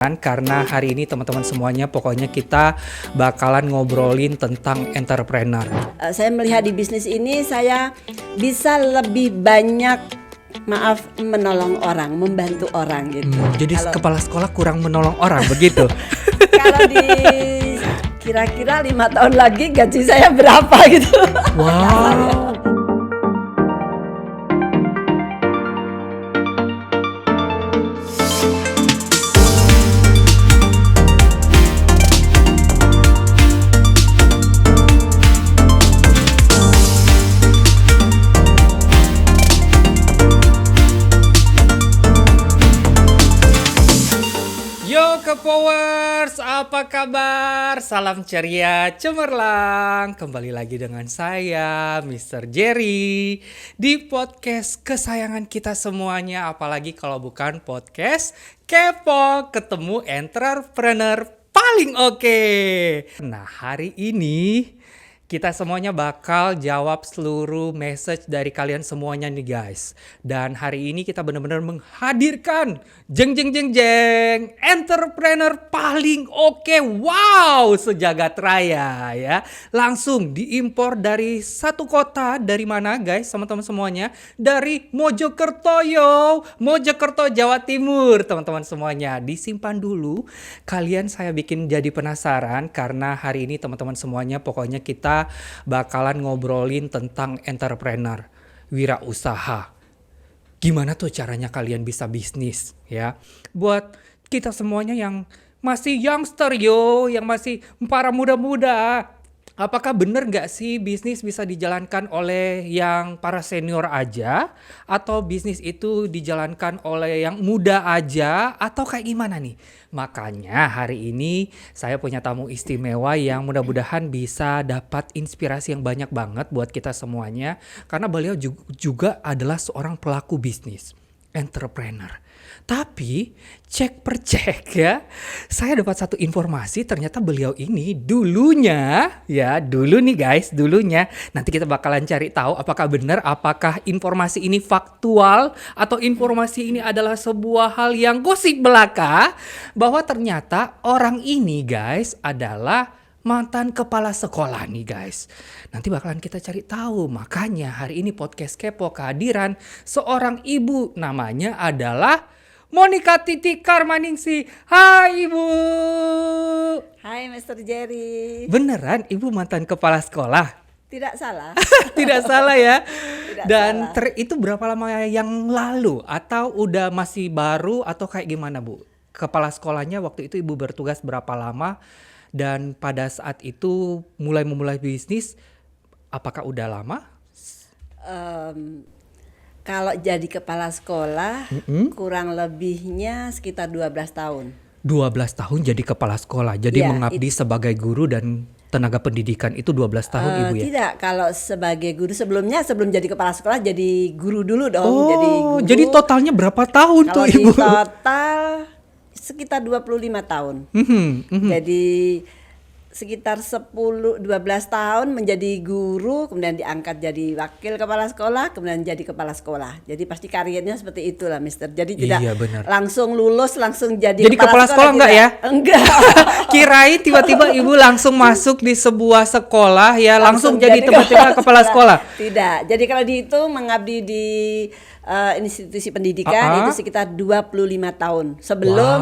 Karena hari ini teman-teman semuanya pokoknya kita bakalan ngobrolin tentang entrepreneur. Saya melihat di bisnis ini saya bisa lebih banyak menolong orang, membantu orang gitu. Jadi kepala sekolah kurang menolong orang begitu. Kalau di kira-kira 5 tahun lagi gaji saya berapa gitu. Wow. Yo Kepowers, apa kabar? Salam ceria, cemerlang. Kembali lagi dengan saya, Mr. Jerry, di podcast kesayangan kita semuanya. Apalagi kalau bukan podcast Kepo Ketemu Entrepreneur paling oke. Nah, hari ini kita semuanya bakal jawab seluruh message dari kalian semuanya nih guys. Dan hari ini kita benar-benar menghadirkan jeng entrepreneur paling oke. Wow, sejagat raya ya. Langsung diimpor dari satu kota. Dari mana guys teman-teman semuanya? Dari Mojokerto yo. Mojokerto Jawa Timur teman-teman semuanya. Disimpan dulu. Kalian saya bikin jadi penasaran karena hari ini teman-teman semuanya pokoknya kita bakalan ngobrolin tentang entrepreneur, wirausaha. Gimana tuh caranya kalian bisa bisnis ya? Buat kita semuanya yang masih youngster yo, yang masih para muda-muda. Apakah bener gak sih bisnis bisa dijalankan oleh yang para senior aja? Atau bisnis itu dijalankan oleh yang muda aja? Atau kayak gimana nih? Makanya hari ini saya punya tamu istimewa yang mudah-mudahan bisa dapat inspirasi yang banyak banget buat kita semuanya. Karena beliau juga adalah seorang pelaku bisnis, entrepreneur. Tapi cek per cek ya, saya dapat satu informasi ternyata beliau ini dulunya nanti kita bakalan cari tahu apakah benar, apakah informasi ini faktual atau informasi ini adalah sebuah hal yang gosip belaka, bahwa ternyata orang ini guys adalah mantan kepala sekolah nih guys. Nanti bakalan kita cari tahu. Makanya hari ini podcast Kepo kehadiran seorang ibu, namanya adalah Monica Titi Karmaningsih. Hai Ibu. Hai Mr. Jerry. Beneran Ibu mantan kepala sekolah? Tidak salah. Tidak salah ya. Tidak Dan salah. itu berapa lama yang lalu? Atau udah masih baru atau kayak gimana Bu? Kepala sekolahnya waktu itu Ibu bertugas berapa lama? Dan pada saat itu memulai bisnis, apakah udah lama? Kalau jadi kepala sekolah kurang lebihnya sekitar 12 tahun. 12 tahun jadi kepala sekolah. Jadi Ya, mengabdi sebagai guru dan tenaga pendidikan itu 12 tahun Ibu ya? Tidak, kalau sebagai guru sebelum jadi kepala sekolah jadi guru dulu dong. Oh, Jadi guru. jadi totalnya berapa tahun Kalau tuh Ibu? di total sekitar 25 tahun. Jadi sekitar 10-12 tahun menjadi guru, kemudian diangkat jadi wakil kepala sekolah, kemudian jadi kepala sekolah. Jadi pasti karirnya seperti itulah Mister. Jadi tidak benar. langsung lulus langsung jadi kepala sekolah enggak ya? Enggak. Kirain tiba-tiba Ibu langsung masuk di sebuah sekolah ya, langsung jadi tiba-tiba kepala sekolah. Tidak. Jadi kalau dihitung mengabdi di institusi pendidikan itu sekitar 25 tahun sebelum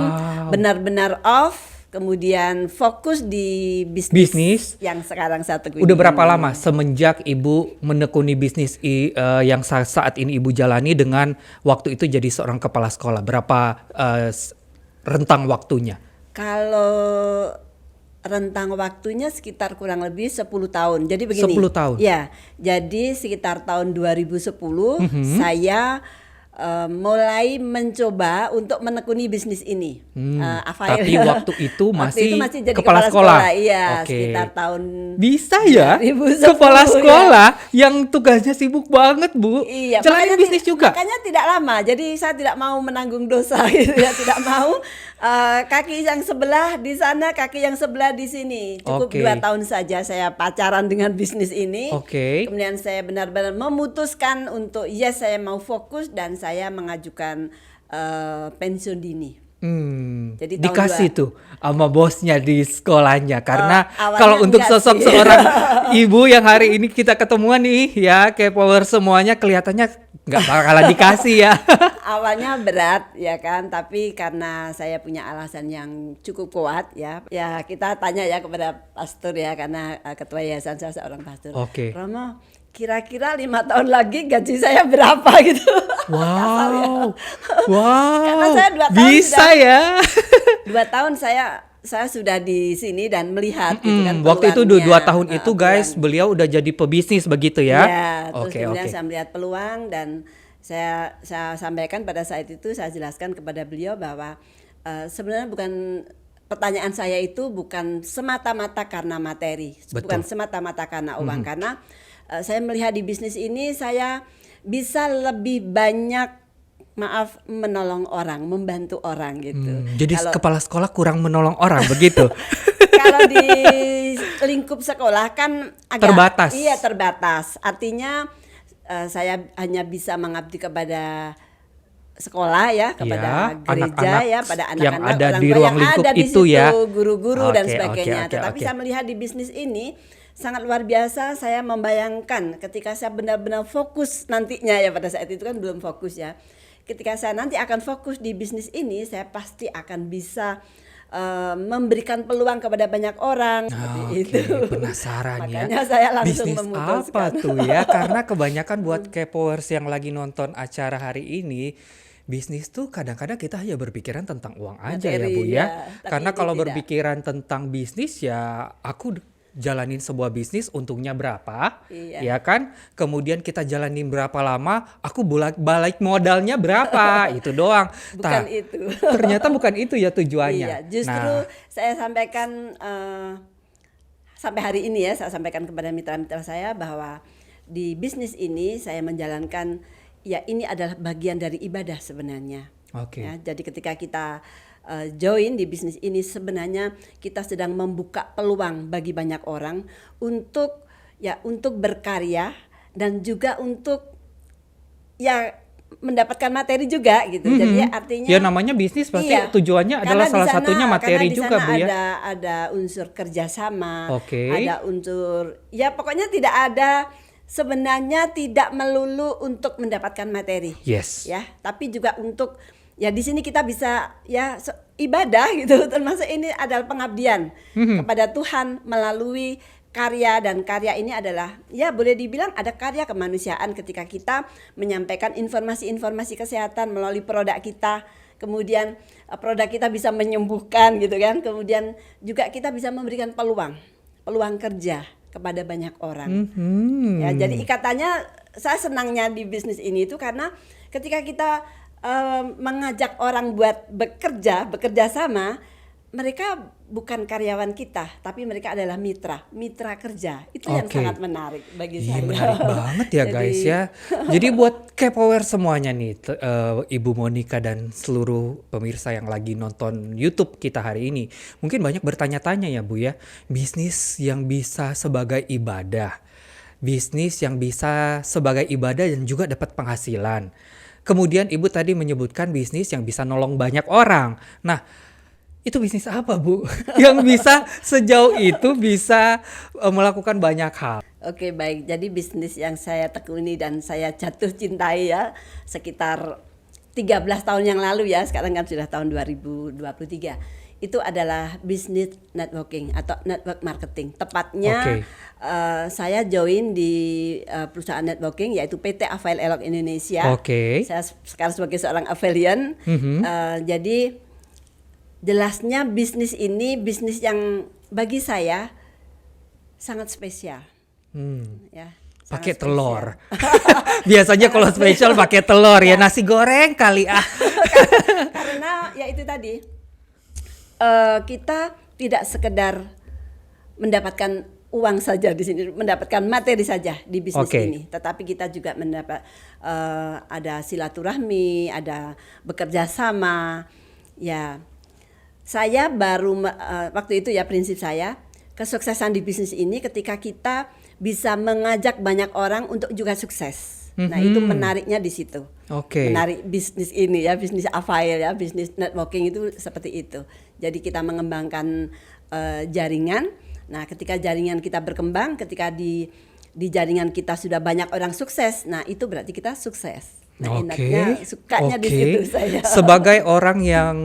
benar-benar off. Kemudian fokus di bisnis yang sekarang saya tekuni. Udah berapa lama semenjak Ibu menekuni bisnis yang saat ini Ibu jalani dengan waktu itu jadi seorang kepala sekolah? Berapa rentang waktunya? Kalau rentang waktunya sekitar kurang lebih 10 tahun. Jadi begini. 10 tahun? Ya, jadi sekitar tahun 2010 saya mulai mencoba untuk menekuni bisnis ini. Tapi waktu itu masih jadi kepala sekolah. Iya, Oke. sekitar tahun Bisa ya? 2010, Kepala sekolah yang tugasnya sibuk banget Bu. Iya, Jalanin bisnis juga. Makanya tidak lama. Jadi saya tidak mau menanggung dosa gitu ya, tidak mau kaki yang sebelah di sana, kaki yang sebelah di sini. Cukup 2 tahun saja saya pacaran dengan bisnis ini. Kemudian saya benar-benar memutuskan untuk saya mau fokus dan saya mengajukan pensiun dini. Jadi tahun Dikasih dua- tuh sama bosnya di sekolahnya karena awalnya kalau untuk enggak sosok sih. seorang ibu yang hari ini kita ketemuan nih ya K-Power semuanya kelihatannya nggak bakalan dikasih ya. Awalnya berat ya kan, tapi karena saya punya alasan yang cukup kuat ya. Ya kita tanya ya kepada pastor ya, karena ketua yayasan saya seorang pastor. Oke. Romo, kira-kira 5 tahun lagi gaji saya berapa gitu. Kasar ya. Wow, Karena saya 2 tahun bisa sudah- ya. 2 tahun saya sudah di sini dan melihat gitu kan Waktu itu peluangnya. 2 tahun itu guys, Peluang. beliau udah jadi pebisnis begitu ya? Ya, terus Oke, kemudian oke. saya melihat peluang dan saya sampaikan pada saat itu, saya jelaskan kepada beliau bahwa sebenarnya bukan, pertanyaan saya itu bukan semata-mata karena materi, Betul. bukan semata-mata karena uang, karena saya melihat di bisnis ini saya bisa lebih banyak menolong orang, membantu orang gitu. Jadi Kalau kepala sekolah kurang menolong orang begitu? kalau di lingkup sekolah kan agak Terbatas. Iya, terbatas. Artinya saya hanya bisa mengabdi kepada sekolah ya, kepada Ya, gereja anak-anak ya, pada yang anak-anak ada orang di tua ruang yang lingkup ada di itu situ, ya. guru-guru dan Oke, sebagainya. oke, Tetapi oke. saya melihat di bisnis ini sangat luar biasa. Saya membayangkan ketika saya benar-benar fokus nantinya ya, pada saat itu kan belum fokus ya. Ketika saya nanti akan fokus di bisnis ini, saya pasti akan bisa memberikan peluang kepada banyak orang seperti itu. Penasaran ya. Makanya saya langsung Bisnis memutuskan. apa tuh ya? Karena kebanyakan buat K-Powers yang lagi nonton acara hari ini, bisnis tuh kadang-kadang kita hanya berpikiran tentang uang aja ya Materi, Bu ya. ya. Tapi Karena ini kalau tidak. berpikiran tentang bisnis ya aku jalanin sebuah bisnis untungnya berapa, Iya. ya kan? Kemudian kita jalanin berapa lama, aku balik modalnya berapa, itu doang. Bukan itu. Ternyata bukan itu ya tujuannya. Iya, justru Nah, saya sampaikan sampai hari ini ya, saya sampaikan kepada mitra-mitra saya bahwa di bisnis ini saya menjalankan, ya ini adalah bagian dari ibadah sebenarnya. oke. Ya, jadi ketika kita join di bisnis ini, sebenarnya kita sedang membuka peluang bagi banyak orang untuk berkarya dan juga untuk ya mendapatkan materi juga gitu. Jadi artinya Ya namanya bisnis pasti tujuannya Karena adalah di salah sana- satunya materi karena di juga sana Bu ya. ada unsur kerjasama, Oke. ada unsur, ya pokoknya tidak ada, sebenarnya tidak melulu untuk mendapatkan materi. Yes. Ya, tapi juga untuk, ya di sini kita bisa ya ibadah gitu, termasuk ini adalah pengabdian kepada Tuhan melalui karya, dan karya ini adalah ya boleh dibilang ada karya kemanusiaan ketika kita menyampaikan informasi-informasi kesehatan melalui produk kita. Kemudian produk kita bisa menyembuhkan gitu kan. Kemudian juga kita bisa memberikan peluang kerja kepada banyak orang. Ya, jadi ikatannya, saya senangnya di bisnis ini itu karena ketika kita mengajak orang buat bekerja sama, mereka bukan karyawan kita, tapi mereka adalah mitra kerja. Itu yang Oke. sangat menarik bagi Iya saya. menarik banget ya guys Jadi- ya. Jadi buat K-Power semuanya nih, Ibu Monica dan seluruh pemirsa yang lagi nonton YouTube kita hari ini, mungkin banyak bertanya-tanya ya Bu ya, bisnis yang bisa sebagai ibadah, bisnis yang bisa sebagai ibadah dan juga dapat penghasilan. Kemudian Ibu tadi menyebutkan bisnis yang bisa nolong banyak orang. Nah, itu bisnis apa Bu? Yang bisa sejauh itu bisa melakukan banyak hal. Oke, baik. Jadi bisnis yang saya tekuni dan saya jatuh cintai ya sekitar 13 tahun yang lalu ya, sekarang kan sudah tahun 2023. Itu adalah bisnis networking atau network marketing. Tepatnya Oke. saya join di perusahaan networking yaitu PT Avail Elok Indonesia. Oke. Saya sekarang sebagai seorang affiliate. Jadi jelasnya bisnis ini bisnis yang bagi saya sangat spesial. Ya, sangat Pakai spesial. telur. Biasanya kalau spesial pakai telur ya, nasi goreng kali ah. Karena ya itu tadi, kita tidak sekedar mendapatkan uang saja di sini, mendapatkan materi saja di bisnis Oke. ini, tetapi kita juga mendapat ada silaturahmi, ada bekerja sama. Ya, saya baru waktu itu ya, prinsip saya kesuksesan di bisnis ini ketika kita bisa mengajak banyak orang untuk juga sukses. Nah, itu menariknya di situ. Oke. Menarik bisnis ini ya, bisnis Avail ya, bisnis networking itu seperti itu. Jadi kita mengembangkan jaringan. Nah, ketika jaringan kita berkembang, ketika di jaringan kita sudah banyak orang sukses, nah itu berarti kita sukses. Nah, enaknya sukanya di situ saya. Sebagai orang yang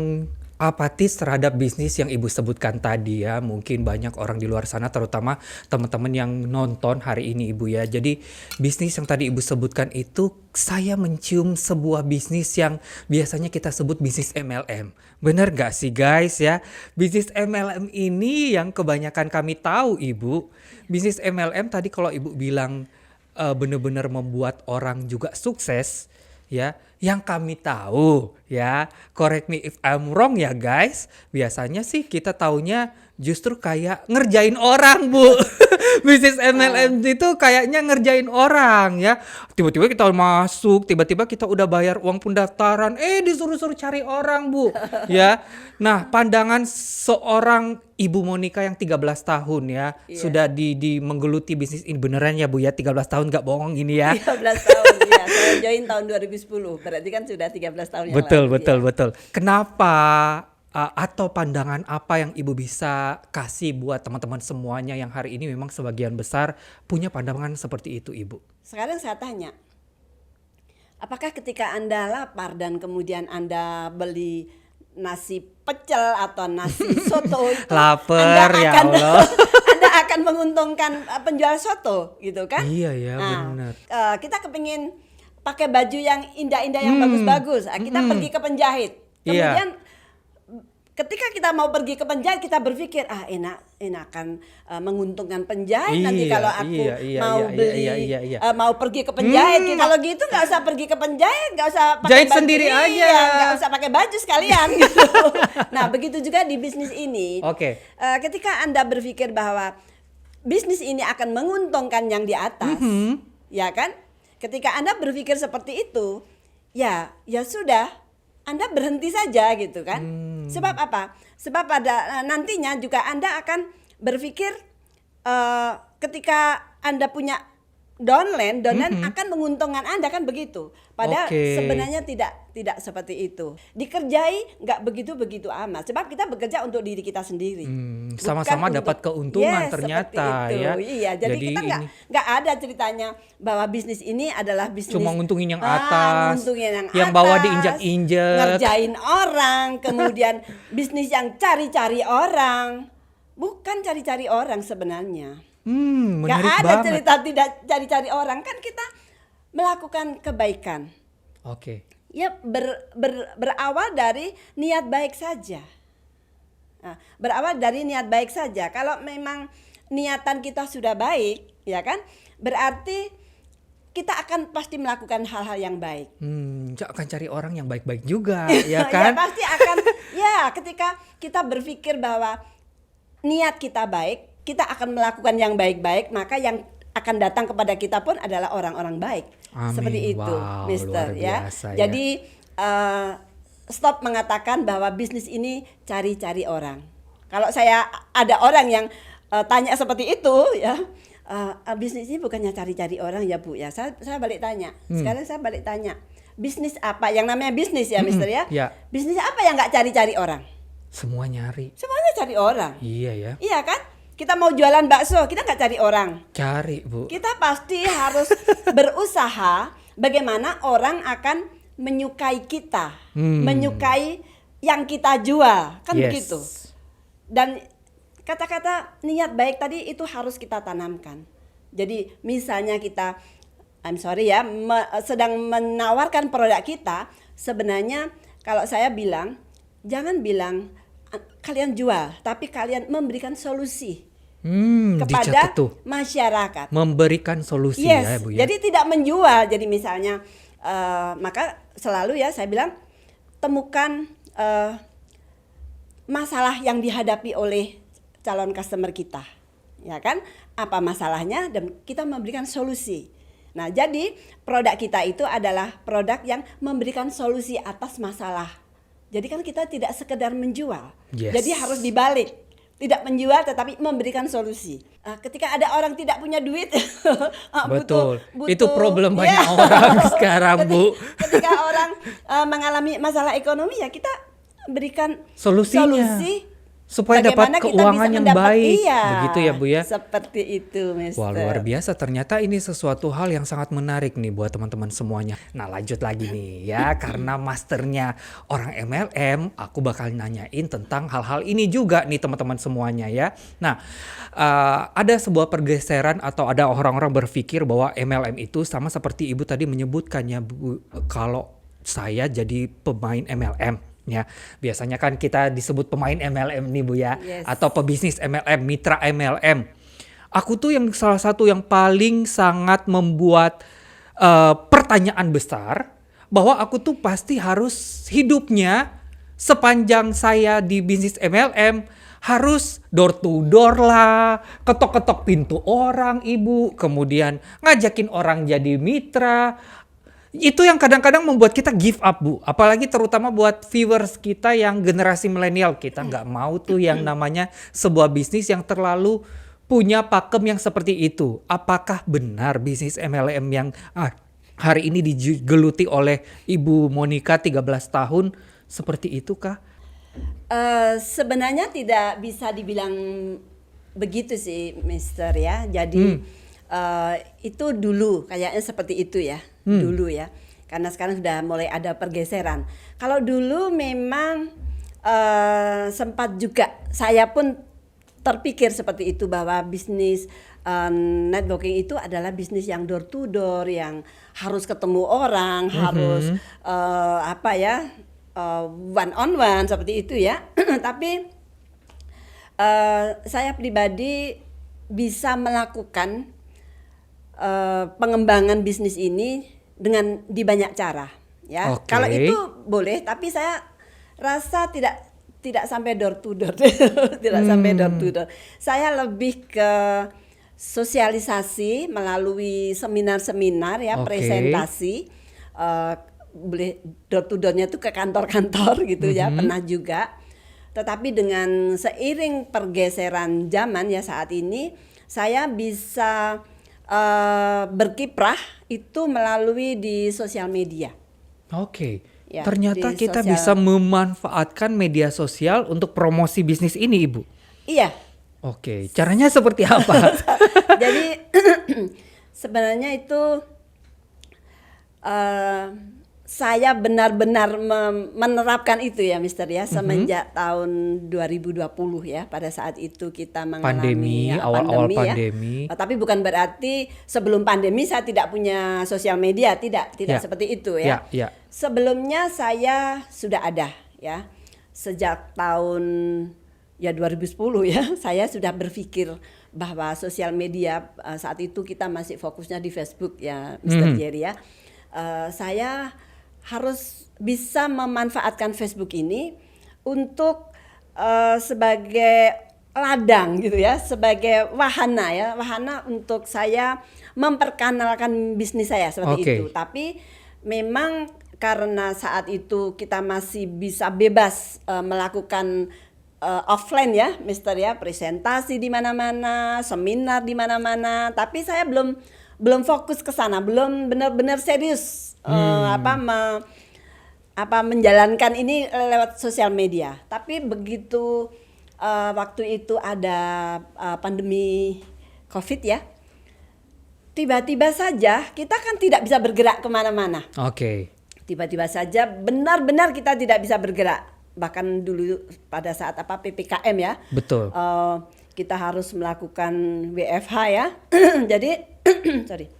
apatis terhadap bisnis yang Ibu sebutkan tadi ya, mungkin banyak orang di luar sana terutama teman-teman yang nonton hari ini Ibu ya. Jadi bisnis yang tadi Ibu sebutkan itu saya mencium sebuah bisnis yang biasanya kita sebut bisnis MLM. Bener gak sih guys ya? Bisnis MLM ini yang kebanyakan kami tahu Ibu. Bisnis MLM tadi kalau Ibu bilang benar-benar membuat orang juga sukses. Ya, yang kami tahu ya, correct me if I'm wrong ya guys, biasanya sih kita taunya justru kayak ngerjain orang Bu. Bisnis MLM itu kayaknya ngerjain orang ya. Tiba-tiba kita masuk, tiba-tiba kita udah bayar uang pendaftaran, disuruh-suruh cari orang Bu. Ya. Nah, pandangan seorang Ibu Monica yang 13 tahun ya, sudah di menggeluti bisnis ini beneran ya Bu ya, 13 tahun gak bohong ini ya. 13 tahun ya, saya join tahun 2010, berarti kan sudah 13 tahun yang lalu. Betul. Kenapa atau pandangan apa yang Ibu bisa kasih buat teman-teman semuanya yang hari ini memang sebagian besar punya pandangan seperti itu Ibu? Sekarang saya tanya, apakah ketika Anda lapar dan kemudian Anda beli nasi pecel atau nasi soto itu lapar ya Allah. Anda akan menguntungkan penjual soto gitu kan? Iya ya, nah, benar. Kita kepingin pakai baju yang indah-indah yang bagus-bagus. Kita pergi ke penjahit. Kemudian ketika kita mau pergi ke penjahit, kita berpikir enakan menguntungkan penjahit nanti kalau aku mau pergi ke penjahit. Kalau gitu nggak usah pergi ke penjahit, nggak usah pakai jahit baju sendiri aja, nggak usah pakai baju sekalian gitu. Nah, begitu juga di bisnis ini. Ketika Anda berpikir bahwa bisnis ini akan menguntungkan yang di atas, ya kan? Ketika Anda berpikir seperti itu, ya sudah. Anda berhenti saja gitu kan. Sebab apa? Sebab pada nantinya juga Anda akan berpikir ketika Anda punya downline akan menguntungkan Anda kan begitu. Padahal sebenarnya tidak seperti itu. Dikerjai nggak begitu amat. Sebab kita bekerja untuk diri kita sendiri. Sama-sama dapat keuntungan ternyata ya. Iya, jadi kita nggak ada ceritanya bahwa bisnis ini adalah bisnis cuma nguntungin yang atas, yang atas, bawah diinjak-injak, ngerjain orang, kemudian bisnis yang cari-cari orang. Bukan cari-cari orang sebenarnya. Menarik gak ada banget. cerita tidak cari-cari orang, kan kita melakukan kebaikan. Ya berawal dari niat baik saja. Nah, berawal dari niat baik saja. Kalau memang niatan kita sudah baik, ya kan, berarti kita akan pasti melakukan hal-hal yang baik. Akan cari orang yang baik-baik juga, ya kan? Ya pasti akan. Ya, ketika kita berpikir bahwa niat kita baik, kita akan melakukan yang baik-baik, maka yang akan datang kepada kita pun adalah orang-orang baik. Amin. Seperti itu, Mister ya. Ya. Jadi stop mengatakan bahwa bisnis ini cari-cari orang. Kalau saya ada orang yang tanya seperti itu ya, bisnis ini bukannya cari-cari orang ya Bu ya. Saya balik tanya. Sekarang saya balik tanya, bisnis apa? Yang namanya bisnis ya Mister ya. Bisnis apa yang nggak cari-cari orang? Semua nyari. Semuanya cari orang. Iya ya. Iya kan? Kita mau jualan bakso, kita nggak cari orang. Cari Bu. Kita pasti harus berusaha bagaimana orang akan menyukai kita, menyukai yang kita jual, kan begitu. Dan kata-kata niat baik tadi itu harus kita tanamkan. Jadi misalnya kita, sedang menawarkan produk kita, sebenarnya kalau saya bilang, jangan bilang kalian jual, tapi kalian memberikan solusi kepada masyarakat. Memberikan solusi ya Bu ya. Jadi tidak menjual. Jadi misalnya maka selalu ya saya bilang temukan masalah yang dihadapi oleh calon customer kita, ya kan? Apa masalahnya dan kita memberikan solusi. Nah, jadi produk kita itu adalah produk yang memberikan solusi atas masalah. Jadi kan kita tidak sekedar menjual. Jadi harus dibalik. tidak menjual tetapi memberikan solusi. Ketika ada orang tidak punya duit, Betul. butuh, Itu problem banyak ya. orang sekarang, Bu. Ketika orang mengalami masalah ekonomi, ya kita berikan Solusinya. solusi Supaya bagaimana dapat kita keuangan bisa yang mendapat, baik. iya, Begitu ya, Bu ya. Seperti itu, Mister. Wah, luar biasa. Ternyata ini sesuatu hal yang sangat menarik nih buat teman-teman semuanya. Nah, lanjut lagi nih ya. Karena masternya orang MLM, aku bakal nanyain tentang hal-hal ini juga nih teman-teman semuanya ya. Nah, ada sebuah pergeseran atau ada orang-orang berpikir bahwa MLM itu sama seperti Ibu tadi menyebutkannya, Bu. Kalau saya jadi pemain MLM. Ya, biasanya kan kita disebut pemain MLM nih, Bu ya, Yes. atau pebisnis MLM, mitra MLM. Aku tuh yang salah satu yang paling sangat membuat pertanyaan besar bahwa aku tuh pasti harus hidupnya sepanjang saya di bisnis MLM harus door to door lah, ketok-ketok pintu orang, Ibu, kemudian ngajakin orang jadi mitra. Itu yang kadang-kadang membuat kita give up, Bu. Apalagi terutama buat viewers kita yang generasi milenial. Kita nggak mau tuh yang namanya sebuah bisnis yang terlalu punya pakem yang seperti itu. Apakah benar bisnis MLM yang hari ini digeluti oleh Ibu Monica 13 tahun seperti itu kah? Sebenarnya tidak bisa dibilang begitu sih, Mister ya. Jadi itu dulu kayaknya seperti itu ya, dulu ya. Karena sekarang sudah mulai ada pergeseran. Kalau dulu memang sempat juga saya pun terpikir seperti itu bahwa bisnis networking itu adalah bisnis yang door to door, yang harus ketemu orang, harus one on one seperti itu ya. Tapi saya pribadi bisa melakukan pengembangan bisnis ini dengan di banyak cara ya. Oke. Kalau itu boleh, tapi saya rasa tidak sampai door to door. Tidak sampai door to door. Saya lebih ke sosialisasi melalui seminar-seminar ya, Oke. presentasi, boleh door to doornya tuh ke kantor-kantor gitu ya, pernah juga. Tetapi dengan seiring pergeseran zaman ya saat ini, saya bisa berkiprah itu melalui di sosial media. Oke. Ya, Ternyata di kita sosial- bisa memanfaatkan media sosial untuk promosi bisnis ini, Ibu. Iya. Oke, caranya seperti apa? Jadi sebenarnya itu saya benar-benar menerapkan itu ya, Mister ya, semenjak tahun 2020 ya. Pada saat itu kita mengalami Pandemi, awal-awal ya. pandemi. Tapi bukan berarti sebelum pandemi saya tidak punya sosial media, tidak Ya. seperti itu ya. Ya. Sebelumnya saya sudah ada ya. Sejak tahun 2010 ya, saya sudah berpikir bahwa sosial media saat itu kita masih fokusnya di Facebook ya, Mr. Jerry ya. Saya harus bisa memanfaatkan Facebook ini untuk sebagai ladang gitu ya, sebagai wahana untuk saya memperkenalkan bisnis saya seperti Oke. itu. Tapi memang karena saat itu kita masih bisa bebas melakukan offline ya, Mister ya, presentasi di mana-mana, seminar di mana-mana, tapi saya belum fokus ke sana, belum benar-benar serius menjalankan ini lewat sosial media. Tapi begitu waktu itu ada pandemi COVID ya, tiba-tiba saja kita kan tidak bisa bergerak kemana-mana. Oke. Tiba-tiba saja benar-benar kita tidak bisa bergerak. Bahkan dulu pada saat PPKM ya, Betul. kita harus melakukan WFH ya. Jadi sorry.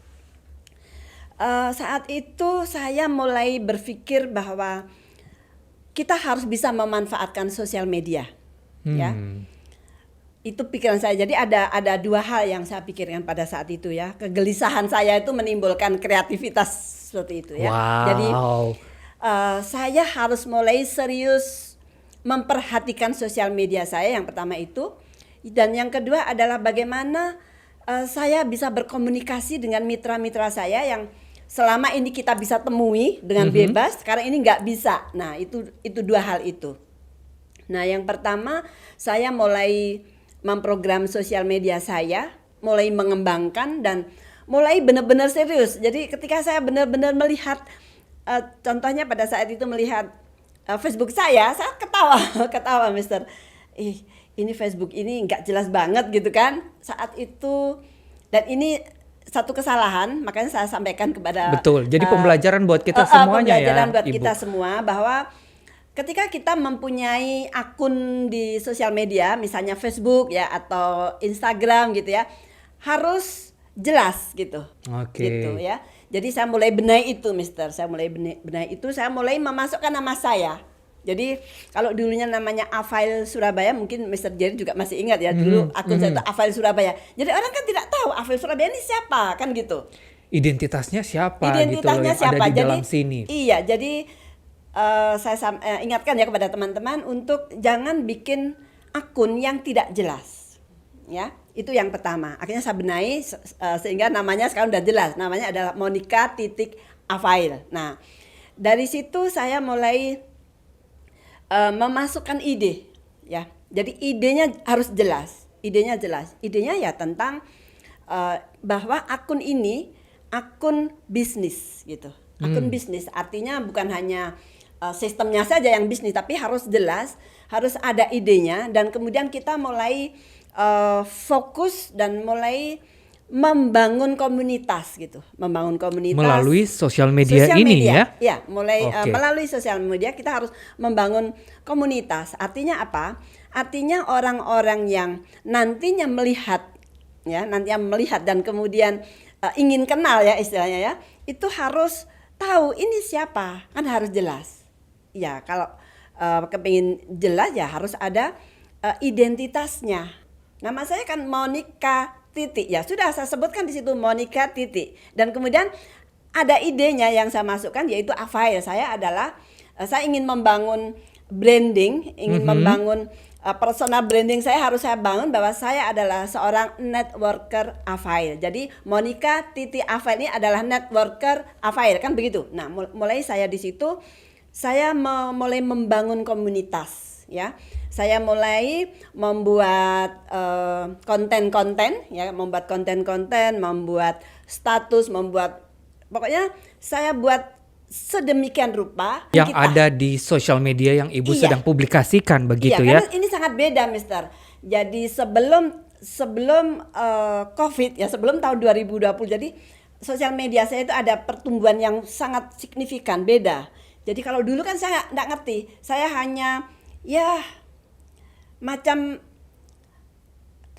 Saat itu saya mulai berpikir bahwa kita harus bisa memanfaatkan sosial media, ya. Itu pikiran saya. Jadi ada dua hal yang saya pikirkan pada saat itu ya. Kegelisahan saya itu menimbulkan kreativitas seperti itu ya. Wow. Jadi saya harus mulai serius memperhatikan sosial media saya, yang pertama itu. Dan yang kedua adalah bagaimana saya bisa berkomunikasi dengan mitra-mitra saya yang selama ini kita bisa temui dengan bebas, sekarang ini nggak bisa. Nah itu dua hal itu. Nah, yang pertama saya mulai memprogram sosial media saya, mulai mengembangkan dan mulai benar-benar serius. Jadi ketika saya benar-benar melihat, contohnya pada saat itu melihat Facebook saya ketawa, ketawa Mister. Ini Facebook ini nggak jelas banget gitu kan saat itu. Dan ini satu kesalahan, makanya saya sampaikan kepada Betul. Jadi pembelajaran buat kita semuanya ya, pembelajaran buat Ibu. kita semua bahwa ketika kita mempunyai akun di sosial media, misalnya Facebook ya atau Instagram gitu ya, harus jelas gitu. Oke. Gitu ya. Jadi saya mulai benahi itu, Mister. Saya mulai benahi itu, saya mulai memasukkan nama saya. Jadi kalau dulunya namanya Afail Surabaya, mungkin Mister Jerry juga masih ingat ya, dulu akun saya itu Afail Surabaya. Jadi orang kan tidak tahu Afail Surabaya ini siapa, kan gitu. Identitasnya siapa Identitasnya gitu loh yang siapa? ada di dalam sini. Iya, jadi saya ingatkan ya kepada teman-teman untuk jangan bikin akun yang tidak jelas. Ya, itu yang pertama. Akhirnya saya benahi sehingga namanya sekarang udah jelas. Namanya adalah Monica.Afail. Nah, dari situ saya mulai memasukkan ide, ya. Jadi idenya harus jelas. Idenya jelas. Idenya ya tentang bahwa akun ini akun bisnis gitu. Akun bisnis artinya bukan hanya sistemnya saja yang bisnis, tapi harus jelas, harus ada idenya, dan kemudian kita mulai fokus dan mulai membangun komunitas gitu, membangun komunitas Melalui sosial media ini ya. Ya, mulai Oke. melalui sosial media kita harus membangun komunitas. Artinya apa? Artinya orang-orang yang nantinya melihat dan kemudian ingin kenal ya istilahnya ya, itu harus tahu ini siapa, kan harus jelas. Ya, kalau kepingin jelas ya harus ada identitasnya. Nama saya kan Monica titik, ya sudah saya sebutkan di situ Monica titik, dan kemudian ada idenya yang saya masukkan yaitu Afail. Saya adalah saya ingin membangun branding, ingin membangun personal branding. Saya bangun bahwa saya adalah seorang networker Afail. Jadi Monica titik Afail ini adalah networker Afail, kan begitu. Nah, mulai saya di situ saya mulai membangun komunitas ya. Saya mulai membuat konten-konten ya, membuat konten-konten, membuat status, pokoknya saya buat sedemikian rupa Yang ada di sosial media yang Ibu sedang publikasikan begitu iya, ya. karena ini sangat beda, Mister. Jadi sebelum COVID ya, sebelum tahun 2020, jadi sosial media saya itu ada pertumbuhan yang sangat signifikan, beda. Jadi kalau dulu kan saya nggak ngerti, saya hanya ya macam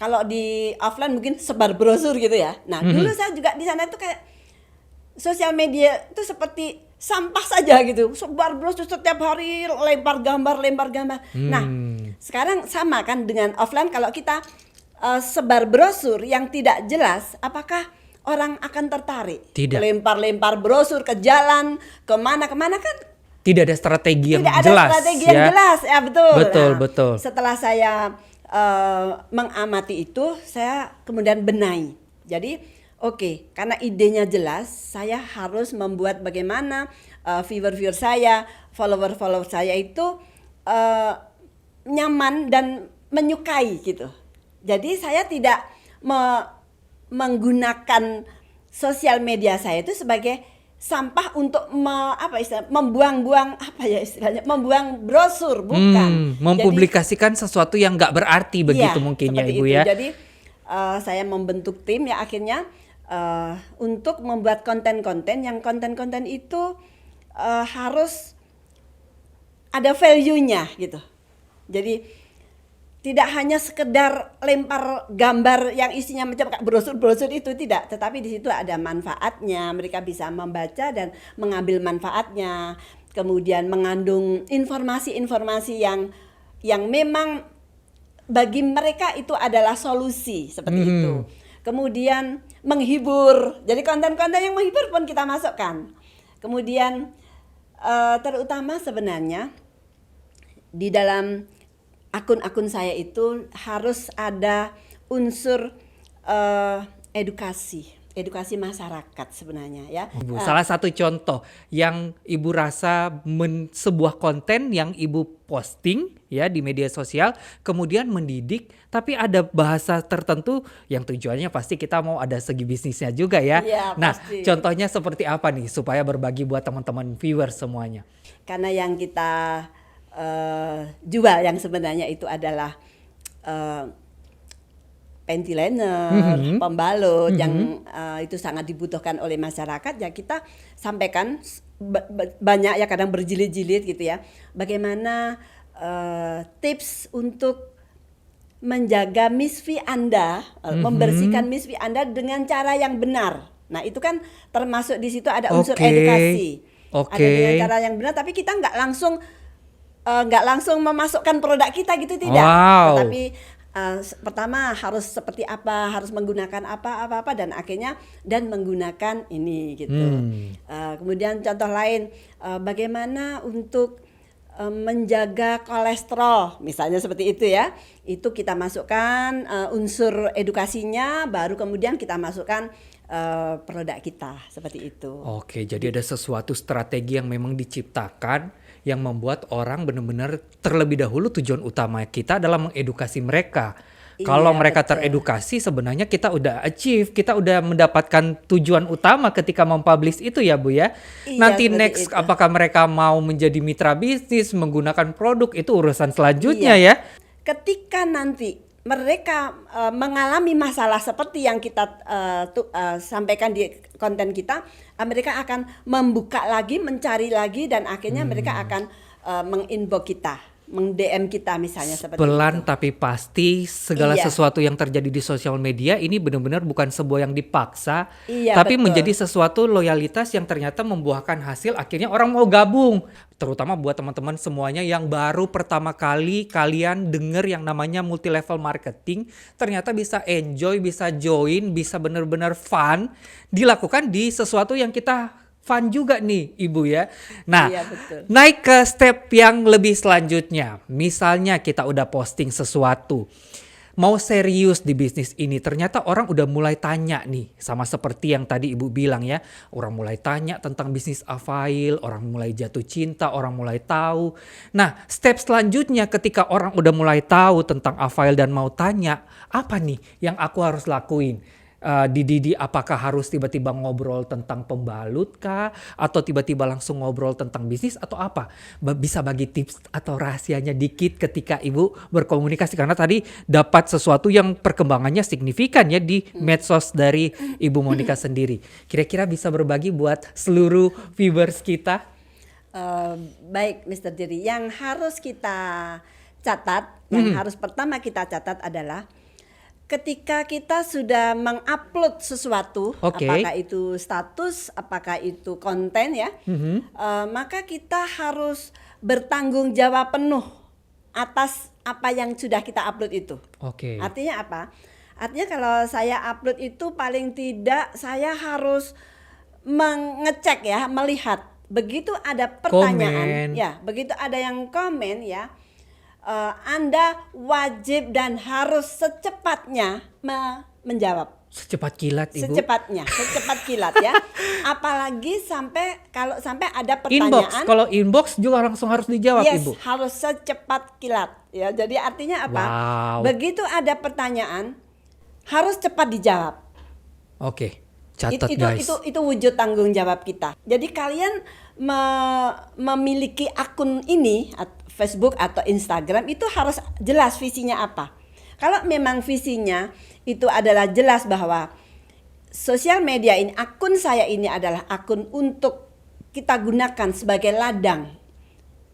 kalau di offline mungkin sebar brosur gitu ya. Nah, dulu saya juga di sana itu kayak sosial media itu seperti sampah saja gitu. Sebar brosur setiap hari, lempar gambar. Nah, sekarang sama kan dengan offline, kalau kita sebar brosur yang tidak jelas, apakah orang akan tertarik? Tidak. Lempar brosur ke jalan, kemana kan Tidak ada strategi yang tidak ada jelas strategi ya. yang jelas ya, betul. Betul. Setelah saya mengamati itu, saya kemudian benahi. Jadi oke, karena idenya jelas, saya harus membuat bagaimana viewer saya, follower saya itu nyaman dan menyukai gitu. Jadi saya tidak menggunakan sosial media saya itu sebagai sampah untuk membuang-buang membuang brosur, bukan. Mempublikasikan sesuatu yang nggak berarti begitu mungkin ya Ibu itu. ya. Jadi saya membentuk tim ya akhirnya untuk membuat konten-konten itu harus ada value-nya gitu. Jadi tidak hanya sekedar lempar gambar yang isinya macam brosur itu, tidak, tetapi di situ ada manfaatnya, mereka bisa membaca dan mengambil manfaatnya, kemudian mengandung informasi-informasi yang memang bagi mereka itu adalah solusi seperti itu. Kemudian menghibur, jadi konten-konten yang menghibur pun kita masukkan. Kemudian terutama sebenarnya di dalam akun-akun saya itu harus ada unsur edukasi. edukasi masyarakat sebenarnya ya. Ibu, salah satu contoh yang Ibu rasa sebuah konten yang Ibu posting ya di media sosial kemudian mendidik tapi ada bahasa tertentu yang tujuannya pasti kita mau ada segi bisnisnya juga ya. Iya, Nah, pasti. contohnya seperti apa nih supaya berbagi buat teman-teman viewers semuanya? Karena yang kita jual yang sebenarnya itu adalah panty liner, pembalut yang itu sangat dibutuhkan oleh masyarakat, ya kita sampaikan banyak ya, kadang berjilid-jilid gitu ya. Bagaimana tips untuk menjaga misfi Anda, membersihkan misfi Anda dengan cara yang benar. Nah, itu kan termasuk di situ ada unsur edukasi. Ada dengan cara yang benar, tapi kita nggak langsung memasukkan produk kita gitu, tidak. Wow. Tetapi pertama harus seperti apa, harus menggunakan apa dan akhirnya dan menggunakan ini gitu. Kemudian contoh lain, bagaimana untuk menjaga kolesterol misalnya seperti itu ya. Itu kita masukkan unsur edukasinya, baru kemudian kita masukkan produk kita seperti itu. Oke, jadi ada sesuatu strategi yang memang diciptakan yang membuat orang benar-benar terlebih dahulu tujuan utama kita adalah mengedukasi mereka. Iya, Kalau mereka betul. teredukasi sebenarnya kita udah achieve, kita udah mendapatkan tujuan utama ketika mempublish itu ya Bu ya. Iya, Nanti seperti next itu. apakah mereka mau menjadi mitra bisnis, menggunakan produk itu urusan selanjutnya Iya. ya. Ketika nanti mereka mengalami masalah seperti yang kita sampaikan di konten kita, mereka akan membuka lagi, mencari lagi, dan akhirnya mereka akan menginbox kita, meng-DM kita misalnya seperti Pelan itu. tapi pasti segala Iya. sesuatu yang terjadi di sosial media ini benar-benar bukan sebuah yang dipaksa, Iya, tapi betul. menjadi sesuatu loyalitas yang ternyata membuahkan hasil, akhirnya orang mau gabung. Terutama buat teman-teman semuanya yang baru pertama kali kalian denger yang namanya multi level marketing, ternyata bisa enjoy, bisa join, bisa benar-benar fun, dilakukan di sesuatu yang kita fun juga nih Ibu ya. Nah, Iya, betul. naik ke step yang lebih selanjutnya. Misalnya kita udah posting sesuatu, mau serius di bisnis ini, ternyata orang udah mulai tanya nih, sama seperti yang tadi Ibu bilang ya, orang mulai tanya tentang bisnis Avail, orang mulai jatuh cinta, orang mulai tahu. Nah, step selanjutnya ketika orang udah mulai tahu tentang Avail dan mau tanya, apa nih yang aku harus lakuin? Didi apakah harus tiba-tiba ngobrol tentang pembalut kah, atau tiba-tiba langsung ngobrol tentang bisnis atau apa? Bisa bagi tips atau rahasianya dikit ketika Ibu berkomunikasi, karena tadi dapat sesuatu yang perkembangannya signifikan ya di medsos dari Ibu Monica sendiri. Kira-kira bisa berbagi buat seluruh viewers kita? Baik, Mr. Jerry, yang harus kita catat, yang harus pertama kita catat adalah ketika kita sudah mengupload sesuatu, Oke. apakah itu status, apakah itu konten ya, maka kita harus bertanggung jawab penuh atas apa yang sudah kita upload itu. Oke. Artinya apa? Artinya kalau saya upload itu paling tidak saya harus mengecek ya, melihat. Begitu ada pertanyaan, Komen. ya, begitu ada yang komen ya, Anda wajib dan harus secepatnya menjawab. Secepat kilat Ibu. Secepat kilat ya. Apalagi kalau sampai ada Inbox, pertanyaan. kalau inbox juga langsung harus dijawab Yes, Ibu. harus secepat kilat ya. Jadi artinya apa? Wow. Begitu ada pertanyaan harus cepat dijawab. Oke, catat guys. Itu wujud tanggung jawab kita. Jadi kalian memiliki akun ini, Facebook atau Instagram, itu harus jelas visinya apa. Kalau memang visinya itu adalah jelas bahwa sosial media ini, akun saya ini adalah akun untuk kita gunakan sebagai ladang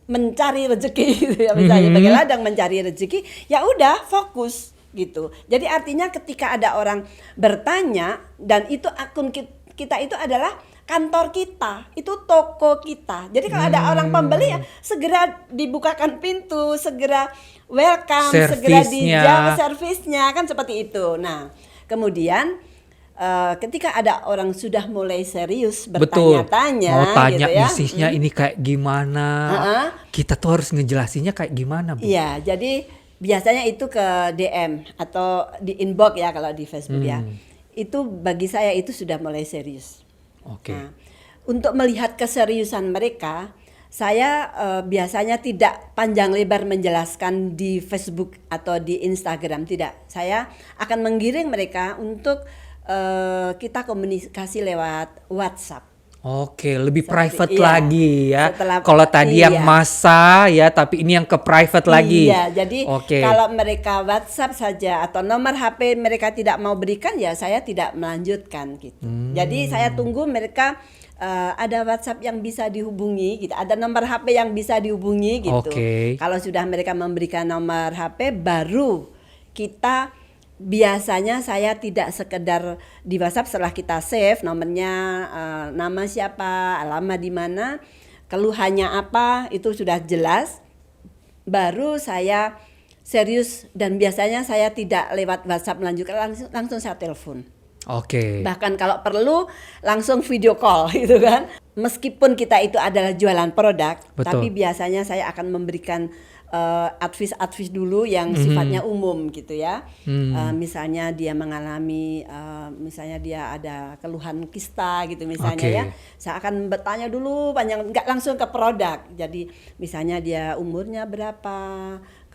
mencari rezeki gitu ya, misalnya sebagai ladang mencari rezeki, ya udah fokus gitu. Jadi artinya ketika ada orang bertanya dan itu akun kita itu adalah kantor kita, itu toko kita. Jadi kalau ada orang pembeli ya segera dibukakan pintu, segera welcome, segera dijawab servisnya, kan seperti itu. Nah, kemudian ketika ada orang sudah mulai serius bertanya-tanya, mau tanya gitu ya, bisnisnya ini kayak gimana, kita tuh harus ngejelasinnya kayak gimana, Bu? Iya, jadi biasanya itu ke DM atau di inbox ya kalau di Facebook ya. itu bagi saya itu sudah mulai serius. Oke. Nah, untuk melihat keseriusan mereka, saya biasanya tidak panjang lebar menjelaskan di Facebook atau di Instagram, tidak. Saya akan menggiring mereka untuk kita komunikasi lewat WhatsApp. Oke, lebih Seperti- private iya. lagi ya. Setelah- Kalau tadi yang iya. massa ya, tapi ini yang ke private lagi. Iya, jadi Oke. kalau mereka WhatsApp saja atau nomor HP mereka tidak mau berikan, ya saya tidak melanjutkan gitu. Jadi saya tunggu mereka ada WhatsApp yang bisa dihubungi gitu, ada nomor HP yang bisa dihubungi gitu. Oke. Kalau sudah mereka memberikan nomor HP, baru kita biasanya saya tidak sekedar di WhatsApp setelah kita save nomornya, nama siapa, alamat di mana, keluhannya apa, itu sudah jelas. Baru saya serius dan biasanya saya tidak lewat WhatsApp melanjutkan, langsung saya telepon. Oke. Bahkan kalau perlu langsung video call gitu kan. Meskipun kita itu adalah jualan produk, Betul. tapi biasanya saya akan memberikan advice dulu yang sifatnya umum gitu ya. Misalnya dia mengalami, misalnya dia ada keluhan kista gitu misalnya Oke. ya. Saya akan bertanya dulu panjang, nggak langsung ke produk. Jadi misalnya dia umurnya berapa,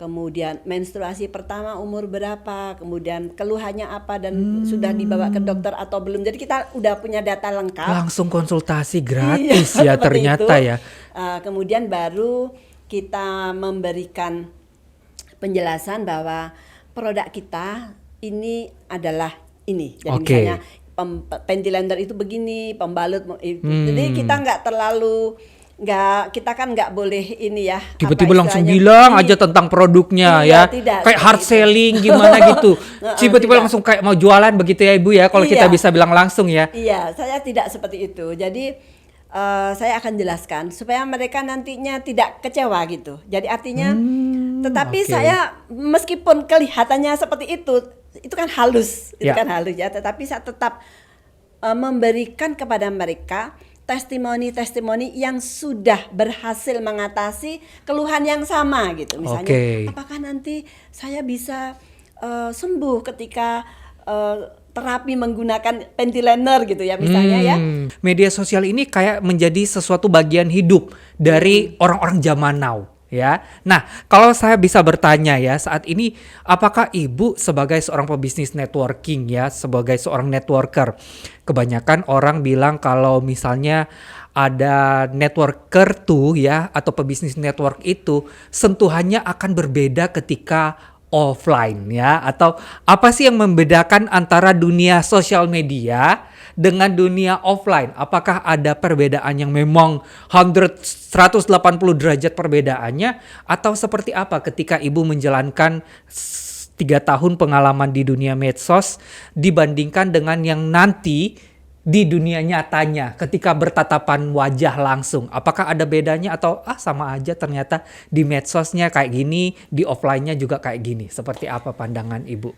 kemudian menstruasi pertama umur berapa, kemudian keluhannya apa dan sudah dibawa ke dokter atau belum. Jadi kita udah punya data lengkap. Langsung konsultasi Iya, gratis ya seperti ternyata itu. ya. Kemudian baru kita memberikan penjelasan bahwa produk kita ini adalah ini. Jadi Oke. misalnya ventilator itu begini, pembalut itu. Jadi kita nggak terlalu kita kan nggak boleh ini ya. Tiba-tiba apa langsung istilahnya, bilang aja tentang produknya Iya, ya. tidak, Kayak hard seperti itu. selling gimana gitu. Tiba-tiba tidak. langsung kayak mau jualan begitu ya Ibu ya, kalau kita Iya. bisa bilang langsung ya. Iya, saya tidak seperti itu. Jadi saya akan jelaskan supaya mereka nantinya tidak kecewa gitu. Jadi artinya, tetapi oke. saya meskipun kelihatannya seperti itu kan halus, itu Ya. kan halus ya. Tetapi saya tetap memberikan kepada mereka testimoni-testimoni yang sudah berhasil mengatasi keluhan yang sama gitu. Misalnya, Oke. apakah nanti saya bisa sembuh ketika terapi menggunakan ventilator gitu ya misalnya ya. Media sosial ini kayak menjadi sesuatu bagian hidup dari orang-orang zaman now ya. Nah, kalau saya bisa bertanya ya saat ini, apakah Ibu sebagai seorang pebisnis networking ya, sebagai seorang networker, kebanyakan orang bilang kalau misalnya ada networker tuh ya atau pebisnis network itu sentuhannya akan berbeda ketika offline ya, atau apa sih yang membedakan antara dunia sosial media dengan dunia offline? Apakah ada perbedaan yang memang 180 derajat perbedaannya, atau seperti apa ketika Ibu menjalankan 3 tahun pengalaman di dunia medsos dibandingkan dengan yang nanti di dunia nyatanya ketika bertatapan wajah langsung? Apakah ada bedanya atau sama aja ternyata di medsosnya kayak gini, di offline-nya juga kayak gini? Seperti apa pandangan Ibu?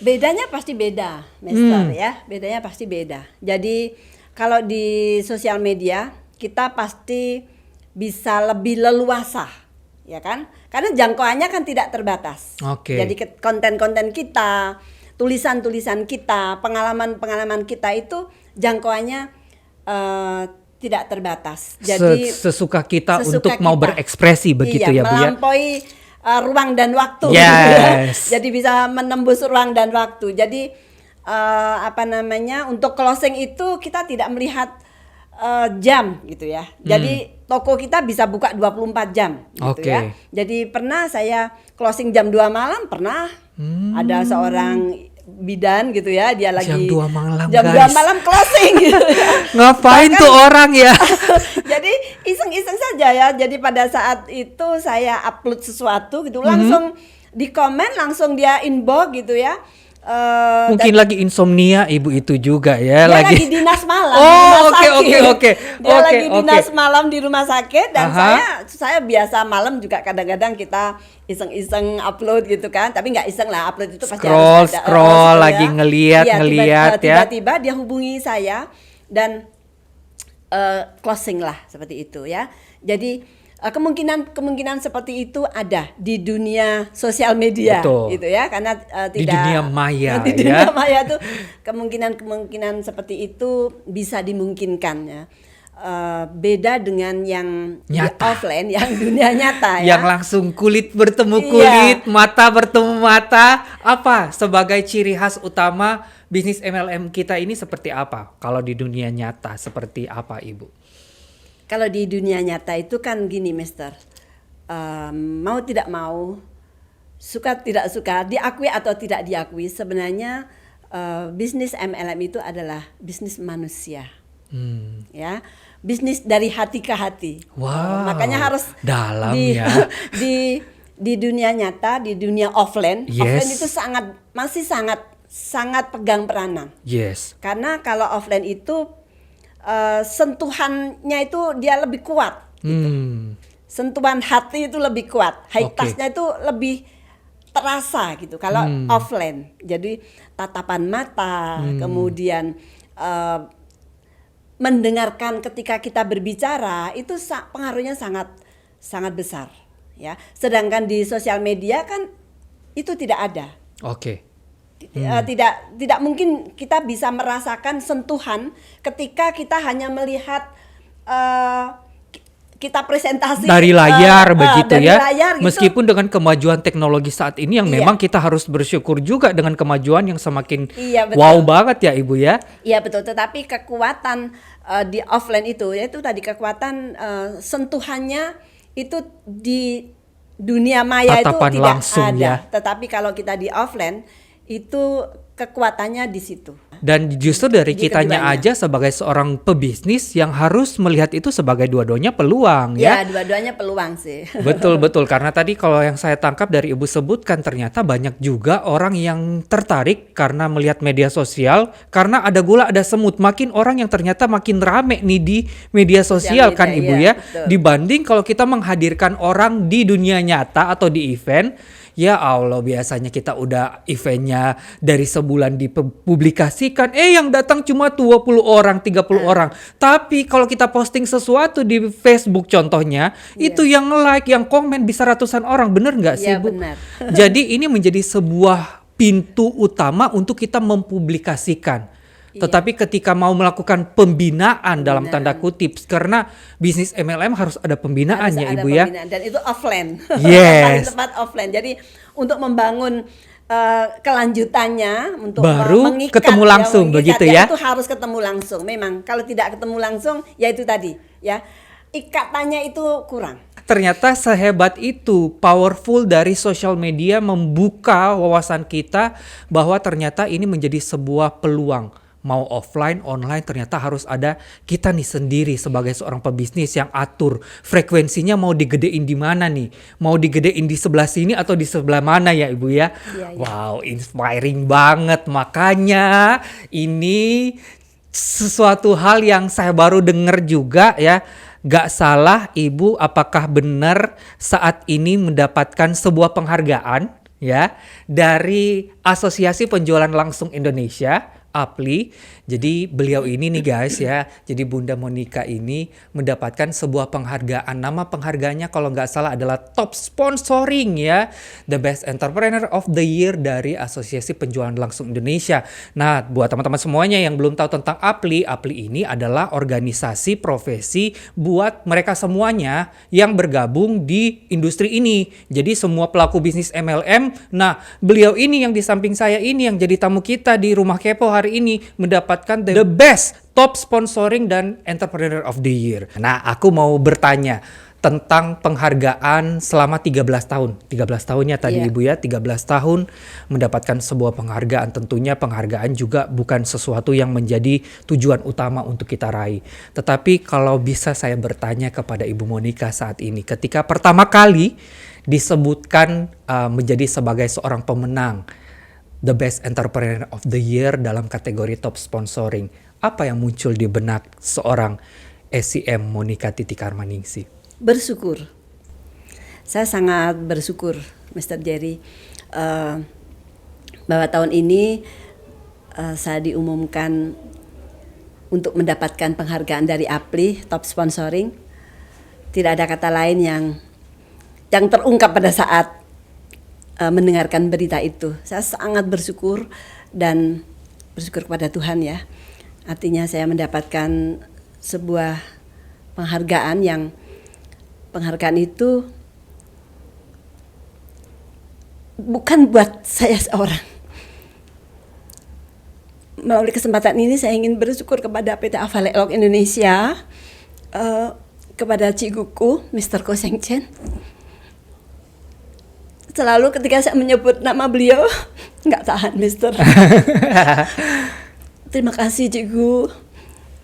Bedanya pasti beda, Mister ya. Bedanya pasti beda. Jadi kalau di sosial media kita pasti bisa lebih leluasa, ya kan? Karena jangkauannya kan tidak terbatas. Oke. Jadi konten-konten kita, tulisan-tulisan kita, pengalaman-pengalaman kita itu jangkauannya tidak terbatas. Jadi Sesuka kita sesuka untuk mau kita. berekspresi begitu Iya, ya Bu ya? melampaui ruang dan waktu. Yes. Jadi bisa menembus ruang dan waktu. Jadi untuk closing itu kita tidak melihat jam gitu ya. Jadi toko kita bisa buka 24 jam gitu Oke. ya. Jadi pernah saya closing jam 2 malam, pernah ada seorang bidan gitu ya, dia lagi Jam 2 malam, jam 2 guys. malam closing gitu ya. Ngapain Bahkan- tuh orang ya? Jadi iseng-iseng saja ya. Jadi pada saat itu saya upload sesuatu gitu, langsung di komen, langsung dia inbox gitu ya. Mungkin lagi insomnia Ibu itu juga Dia ya, lagi dinas malam di Oh, rumah oke, sakit. oke. Dia Oke, lagi oke. dinas malam di rumah sakit dan Aha. saya biasa malam juga kadang-kadang kita iseng-iseng upload gitu kan. Tapi nggak iseng lah, upload itu pasti harus ada Scroll, ya. lagi ngeliat Iya, ya. tiba-tiba dia hubungi saya dan closing lah seperti itu ya. Jadi kemungkinan seperti itu ada di dunia sosial media, Betul. gitu ya, karena Di tidak dunia maya, di ya. dunia maya tuh kemungkinan seperti itu bisa dimungkinkan ya. Beda dengan yang di Nyata. offline, yang dunia nyata ya. Yang langsung kulit bertemu Iya. kulit, mata bertemu mata. Apa sebagai ciri khas utama bisnis MLM kita ini seperti apa? Kalau di dunia nyata seperti apa, Ibu? Kalau di dunia nyata itu kan gini, Mister. Mau tidak mau, suka tidak suka, diakui atau tidak diakui, sebenarnya bisnis MLM itu adalah bisnis manusia. Ya, bisnis dari hati ke hati. Wow, Makanya harus dalam di, ya. di dunia nyata, di dunia offline, Yes. offline itu masih sangat pegang peranan. Yes. Karena kalau offline itu sentuhannya itu dia lebih kuat. Sentuhan hati itu lebih kuat. High Oke. touch-nya itu lebih terasa gitu kalau offline. Jadi tatapan mata, kemudian mendengarkan ketika kita berbicara itu pengaruhnya sangat besar ya. Sedangkan di sosial media kan itu tidak ada. Oke. Tidak mungkin kita bisa merasakan sentuhan ketika kita hanya melihat kita presentasi Dari layar begitu dari ya. layar gitu. Meskipun dengan kemajuan teknologi saat ini yang Iya. memang kita harus bersyukur juga dengan kemajuan yang semakin Iya, betul. wow banget ya, Ibu ya. Iya betul, tetapi kekuatan di offline itu yaitu tadi kekuatan sentuhannya itu di dunia maya Tatapan itu tidak langsung, ada. ya. Tetapi kalau kita di offline itu kekuatannya di situ. Dan justru dari Di kitanya keduanya. aja sebagai seorang pebisnis yang harus melihat itu sebagai dua-duanya peluang Ya, ya. dua-duanya peluang sih. Betul karena tadi kalau yang saya tangkap dari Ibu sebutkan ternyata banyak juga orang yang tertarik karena melihat media sosial karena ada gula ada semut, makin orang yang ternyata makin rame nih di media sosial Sosial kan media, Ibu iya, ya. betul. Dibanding kalau kita menghadirkan orang di dunia nyata atau di event, ya Allah biasanya kita udah eventnya dari sebulan dipublikasikan, yang datang cuma 20 orang, 30 orang. Tapi kalau kita posting sesuatu di Facebook contohnya, itu yang like, yang komen bisa ratusan orang, bener nggak sih Iya, Bu? benar. Jadi ini menjadi sebuah pintu utama untuk kita mempublikasikan. Tetapi ketika mau melakukan pembinaan dalam tanda kutip, karena bisnis MLM harus ada pembinaannya Harus ada Ibu ya. pembinaan, dan itu offline. Yes. Paling tepat offline. Jadi untuk membangun kelanjutannya, untuk Baru mengikat, ketemu langsung, begitu ya? Itu harus ketemu langsung. Memang kalau tidak ketemu langsung ya itu tadi ya, ikatannya itu kurang. Ternyata sehebat itu, powerful dari social media membuka wawasan kita bahwa ternyata ini menjadi sebuah peluang. Mau offline, online, ternyata harus ada kita nih sendiri sebagai seorang pebisnis yang atur frekuensinya mau digedein di mana nih, mau digedein di sebelah sini atau di sebelah mana ya Ibu ya. Iya. Wow, inspiring banget. Makanya ini sesuatu hal yang saya baru dengar juga ya. Gak salah Ibu, apakah benar saat ini mendapatkan sebuah penghargaan ya dari Asosiasi Penjualan Langsung Indonesia, APLI. Jadi beliau ini nih guys ya, jadi Bunda Monica ini mendapatkan sebuah penghargaan. Nama penghargaannya kalau nggak salah adalah Top Sponsoring ya, The Best Entrepreneur of the Year dari Asosiasi Penjualan Langsung Indonesia. Nah, buat teman-teman semuanya yang belum tahu tentang APLI, APLI ini adalah organisasi profesi buat mereka semuanya yang bergabung di industri ini. Jadi semua pelaku bisnis MLM. Nah, beliau ini yang di samping saya ini yang jadi tamu kita di Rumah Kepo hari ini mendapatkan the best top sponsoring dan entrepreneur of the year. Nah, aku mau bertanya tentang penghargaan selama 13 tahun. 13 tahunnya tadi Iya. Ibu ya, 13 tahun mendapatkan sebuah penghargaan. Tentunya penghargaan juga bukan sesuatu yang menjadi tujuan utama untuk kita raih. Tetapi kalau bisa saya bertanya kepada Ibu Monica saat ini, ketika pertama kali disebutkan menjadi sebagai seorang pemenang The Best Entrepreneur of the Year dalam kategori Top Sponsoring, apa yang muncul di benak seorang SCM Monica Titi Karmaningsih? Bersyukur. Saya sangat bersyukur, Mr. Jerry, bahwa tahun ini saya diumumkan untuk mendapatkan penghargaan dari APLI Top Sponsoring. tidak ada kata lain yang terungkap pada saat mendengarkan berita itu. Saya sangat bersyukur dan bersyukur kepada Tuhan ya. Artinya saya mendapatkan sebuah penghargaan itu bukan buat saya seorang. Melalui kesempatan ini saya ingin bersyukur kepada PT Aval Elok Indonesia, kepada Ciguku, Mr. Ko Seng Chen. Selalu ketika saya menyebut nama beliau, nggak tahan, Mister. Terima kasih, Cikgu,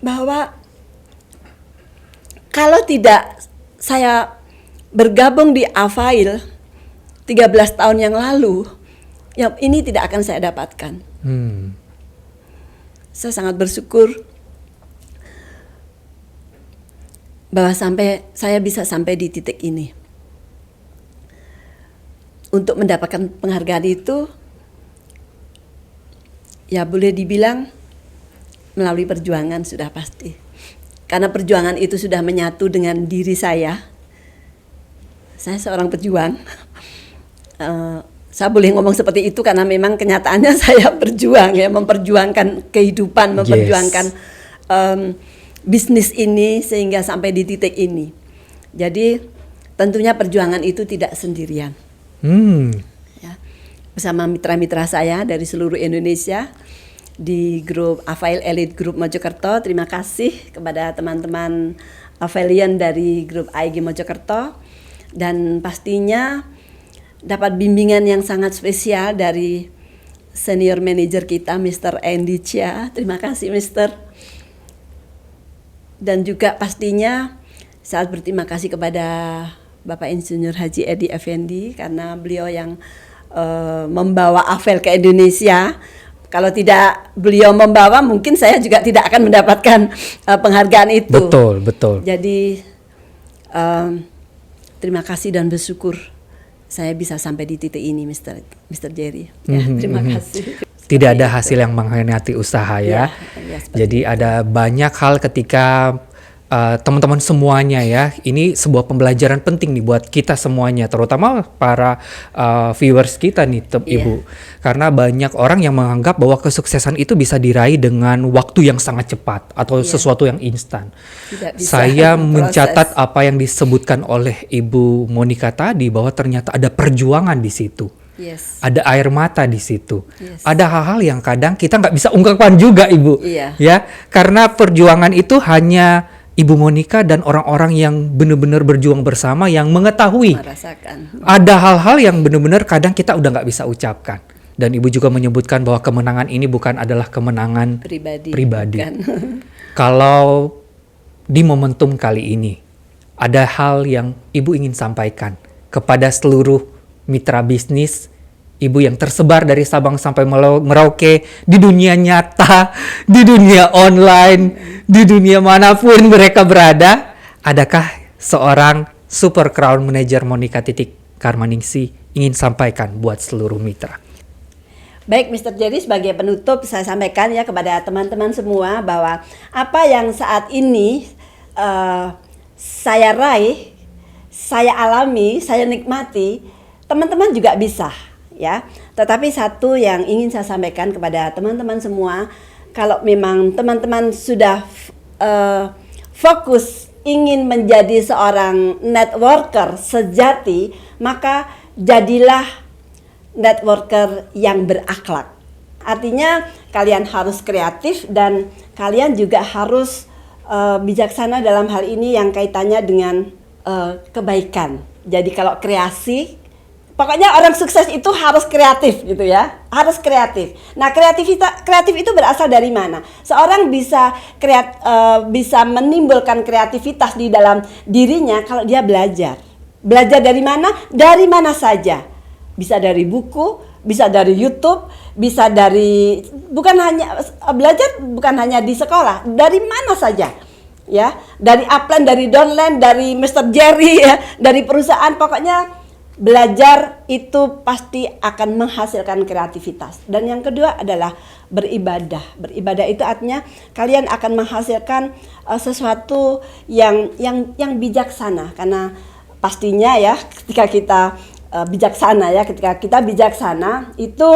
bahwa kalau tidak saya bergabung di Avail 13 tahun yang lalu, ya ini tidak akan saya dapatkan. Saya sangat bersyukur bahwa saya bisa sampai di titik ini. Untuk mendapatkan penghargaan itu, ya boleh dibilang melalui perjuangan sudah pasti. Karena perjuangan itu sudah menyatu dengan diri saya. Saya seorang pejuang. Saya boleh ngomong seperti itu karena memang kenyataannya saya berjuang ya, memperjuangkan kehidupan, memperjuangkan bisnis ini sehingga sampai di titik ini. Jadi tentunya perjuangan itu tidak sendirian. Ya, bersama mitra-mitra saya dari seluruh Indonesia di grup Avail Elite Group Mojokerto. Terima kasih kepada teman-teman Availian dari grup AIG Mojokerto, dan pastinya dapat bimbingan yang sangat spesial dari senior manager kita Mr. Andy Chia. Terima kasih Mr. Dan juga pastinya saya berterima kasih kepada Bapak Insinyur Haji Edi Effendi karena beliau yang membawa Avail ke Indonesia. Kalau tidak beliau membawa, mungkin saya juga tidak akan mendapatkan penghargaan itu. Betul. Jadi terima kasih dan bersyukur saya bisa sampai di titik ini, Mr. Jerry. Ya, terima kasih. Tidak ada hasil yang mengkhianati usaha ya. Jadi ada banyak hal ketika teman-teman semuanya ya, ini sebuah pembelajaran penting nih buat kita semuanya, terutama para viewers kita nih, Ibu. Karena banyak orang yang menganggap bahwa kesuksesan itu bisa diraih dengan waktu yang sangat cepat atau sesuatu yang instan. Saya mencatat apa yang disebutkan oleh Ibu Monica tadi, bahwa ternyata ada perjuangan di situ. Ada air mata di situ. Ada hal-hal yang kadang kita nggak bisa ungkapkan juga, Ibu. Ya, karena perjuangan itu hanya Ibu Monica dan orang-orang yang benar-benar berjuang bersama yang mengetahui. Merasakan. Ada hal-hal yang benar-benar kadang kita udah nggak bisa ucapkan. Dan Ibu juga menyebutkan bahwa kemenangan ini bukan adalah kemenangan pribadi. Kalau di momentum kali ini ada hal yang Ibu ingin sampaikan kepada seluruh mitra bisnis Ibu yang tersebar dari Sabang sampai Merauke, di dunia nyata, di dunia online, di dunia manapun mereka berada, adakah seorang Super Crown Manager Monica Karmaningsi ingin sampaikan buat seluruh mitra? Baik, Mr. Jerry, sebagai penutup saya sampaikan ya kepada teman-teman semua bahwa apa yang saat ini saya raih, saya alami, saya nikmati, teman-teman juga bisa. Ya, tetapi satu yang ingin saya sampaikan kepada teman-teman semua, kalau memang teman-teman sudah fokus ingin menjadi seorang networker sejati, maka jadilah networker yang berakhlak. Artinya kalian harus kreatif dan kalian juga harus bijaksana dalam hal ini yang kaitannya dengan kebaikan. Jadi kalau kreasi, pokoknya orang sukses itu harus kreatif gitu ya, harus kreatif. Nah, kreatif itu berasal dari mana? Seorang bisa bisa menimbulkan kreativitas di dalam dirinya kalau dia belajar. Belajar dari mana? Dari mana saja. Bisa dari buku, bisa dari YouTube, bisa dari belajar bukan hanya di sekolah, dari mana saja. Ya, dari upline, dari downline, dari Mr. Jerry ya, dari perusahaan, pokoknya belajar itu pasti akan menghasilkan kreativitas. Dan yang kedua adalah beribadah. Beribadah itu artinya kalian akan menghasilkan sesuatu yang bijaksana, karena pastinya ya ketika kita bijaksana itu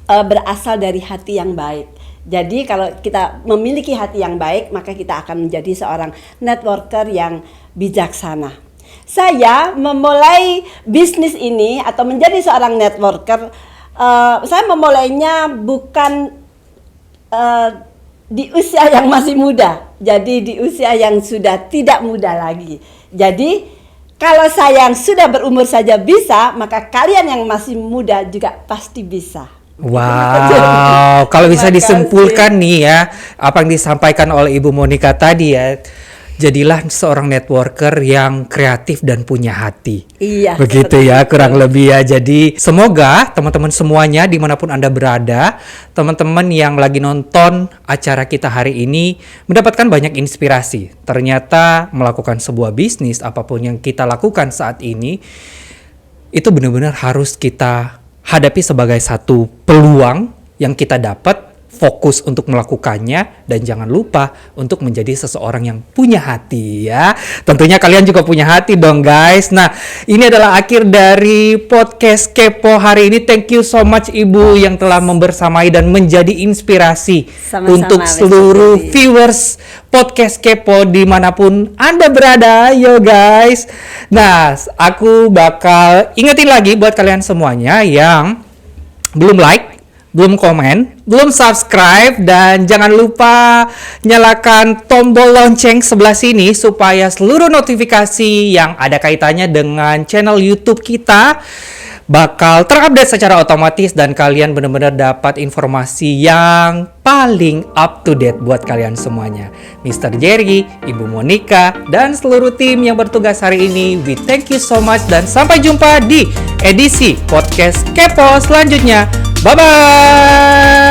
berasal dari hati yang baik. Jadi kalau kita memiliki hati yang baik, maka kita akan menjadi seorang networker yang bijaksana. Saya memulai bisnis ini atau menjadi seorang networker, saya memulainya bukan di usia yang masih muda, jadi di usia yang sudah tidak muda lagi. Jadi kalau saya yang sudah berumur saja bisa, maka kalian yang masih muda juga pasti bisa. Wow, kalau bisa disimpulkan nih ya, apa yang disampaikan oleh Ibu Monica tadi ya, jadilah seorang networker yang kreatif dan punya hati. Iya. Begitu ya, kurang lebih ya. Jadi semoga teman-teman semuanya dimanapun Anda berada, teman-teman yang lagi nonton acara kita hari ini mendapatkan banyak inspirasi. Ternyata melakukan sebuah bisnis, apapun yang kita lakukan saat ini, itu benar-benar harus kita hadapi sebagai satu peluang yang kita dapat, fokus untuk melakukannya, dan jangan lupa untuk menjadi seseorang yang punya hati ya. Tentunya kalian juga punya hati dong guys. Nah, ini adalah akhir dari podcast Kepo hari ini. Thank you so much Ibu yang telah membersamai dan menjadi inspirasi untuk seluruh viewers podcast Kepo dimanapun Anda berada yo guys. Nah, aku bakal ingetin lagi buat kalian semuanya yang belum like, belum komen, belum subscribe, dan jangan lupa nyalakan tombol lonceng sebelah sini supaya seluruh notifikasi yang ada kaitannya dengan channel YouTube kita bakal terupdate secara otomatis dan kalian benar-benar dapat informasi yang paling up to date buat kalian semuanya. Mr. Jerry, Ibu Monica, dan seluruh tim yang bertugas hari ini, we thank you so much dan sampai jumpa di edisi podcast Kepo selanjutnya. Bye-bye!